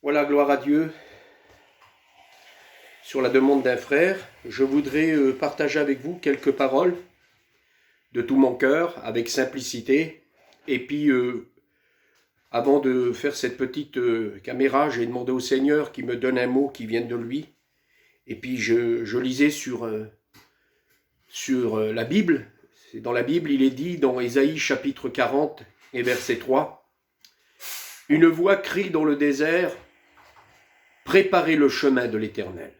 Voilà, gloire à Dieu. Sur la demande d'un frère, je voudrais partager avec vous quelques paroles de tout mon cœur, avec simplicité. Et puis, avant de faire cette petite caméra, j'ai demandé au Seigneur qu'il me donne un mot qui vienne de lui. Et puis, je lisais sur la Bible. Dans la Bible, il est dit dans Ésaïe chapitre 40 et verset 3, « Une voix crie dans le désert, préparez le chemin de l'Éternel. »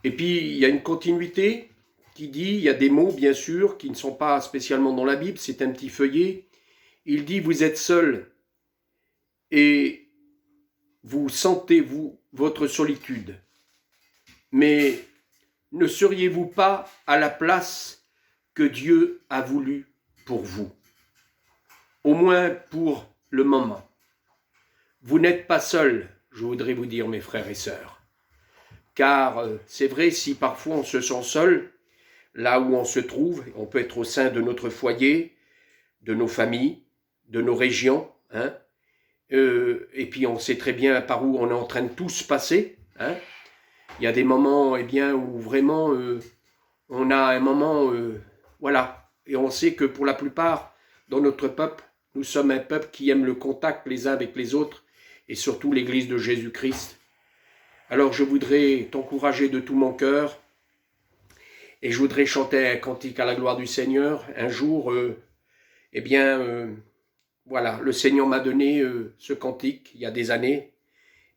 Et puis, il y a une continuité qui dit, il y a des mots, bien sûr, qui ne sont pas spécialement dans la Bible, c'est un petit feuillet. Il dit, vous êtes seul et vous sentez, votre solitude. Mais ne seriez-vous pas à la place que Dieu a voulu pour vous? Au moins pour le moment. Vous n'êtes pas seul, je voudrais vous dire, mes frères et sœurs. Car c'est vrai, si parfois on se sent seul, là où on se trouve, on peut être au sein de notre foyer, de nos familles, de nos régions, hein, et puis on sait très bien par où on est en train de tous passer. Hein. Il y a des moments où vraiment on a un moment, voilà, et on sait que pour la plupart, dans notre peuple, nous sommes un peuple qui aime le contact les uns avec les autres, et surtout l'Église de Jésus-Christ. Alors je voudrais t'encourager de tout mon cœur, et je voudrais chanter un cantique à la gloire du Seigneur. Un jour, voilà, le Seigneur m'a donné ce cantique il y a des années,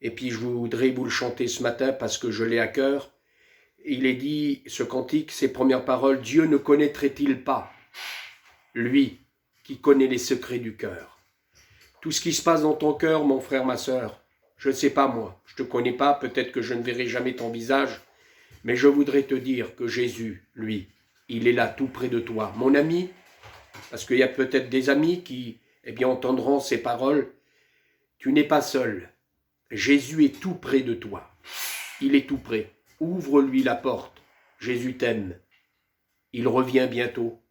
et puis je voudrais vous le chanter ce matin parce que je l'ai à cœur. Il est dit, ce cantique, ses premières paroles, « Dieu ne connaîtrait-il pas, lui qui connaît les secrets du cœur ?» Tout ce qui se passe dans ton cœur, mon frère, ma sœur, je ne sais pas moi, je ne te connais pas, peut-être que je ne verrai jamais ton visage, mais je voudrais te dire que Jésus, lui, il est là tout près de toi. Mon ami, parce qu'il y a peut-être des amis qui entendront ces paroles, tu n'es pas seul. Jésus est tout près de toi. Il est tout près. Ouvre-lui la porte. Jésus t'aime. Il revient bientôt.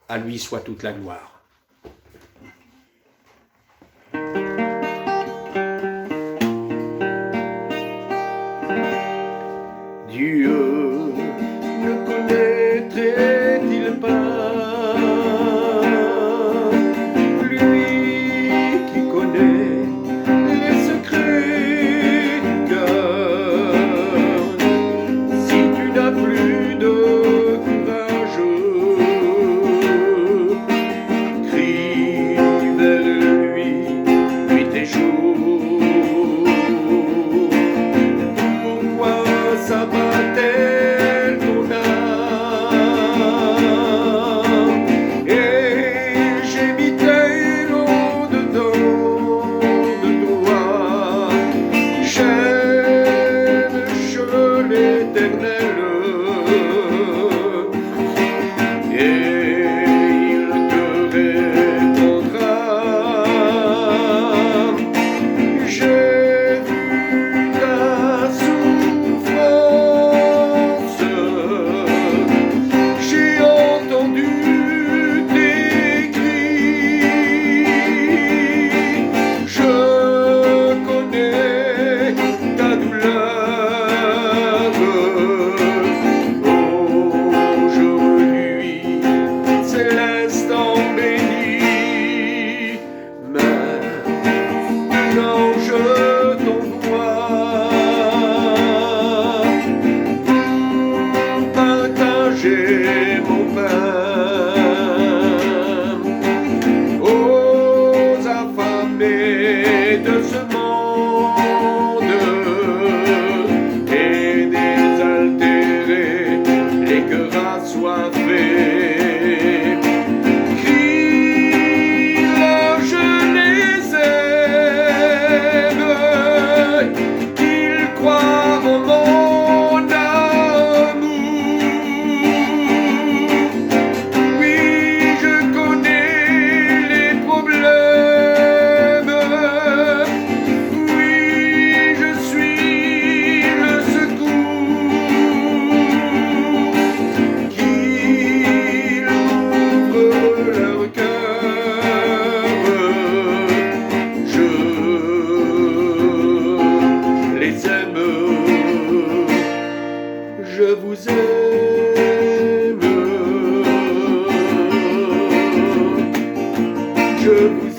À lui soit toute la gloire. Dieu ne connaîtrait-il pas, lui qui connaît les secrets du cœur? Si tu n'as plus de courage,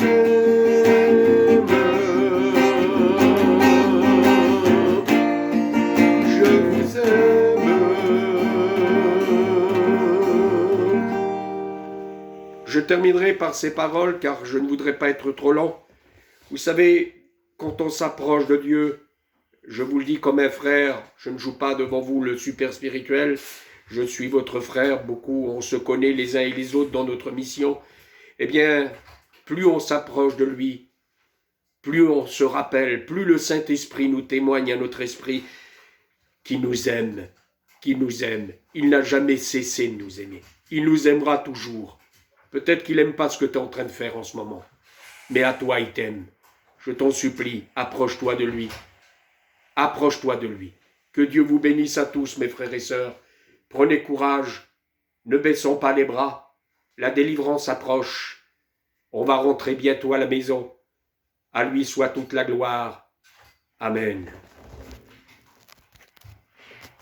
vous aime, je vous aime. Je terminerai par ces paroles car je ne voudrais pas être trop lent. Vous savez, quand on s'approche de Dieu, je vous le dis comme un frère, je ne joue pas devant vous le super spirituel, je suis votre frère, beaucoup, on se connaît les uns et les autres dans notre mission. Eh bien, plus on s'approche de lui, plus on se rappelle, plus le Saint-Esprit nous témoigne à notre esprit qu'il nous aime, qu'il nous aime. Il n'a jamais cessé de nous aimer. Il nous aimera toujours. Peut-être qu'il n'aime pas ce que tu es en train de faire en ce moment, mais à toi, il t'aime. Je t'en supplie, approche-toi de lui. Approche-toi de lui. Que Dieu vous bénisse à tous, mes frères et sœurs. Prenez courage, ne baissons pas les bras. La délivrance approche. On va rentrer bientôt à la maison. À lui soit toute la gloire. Amen.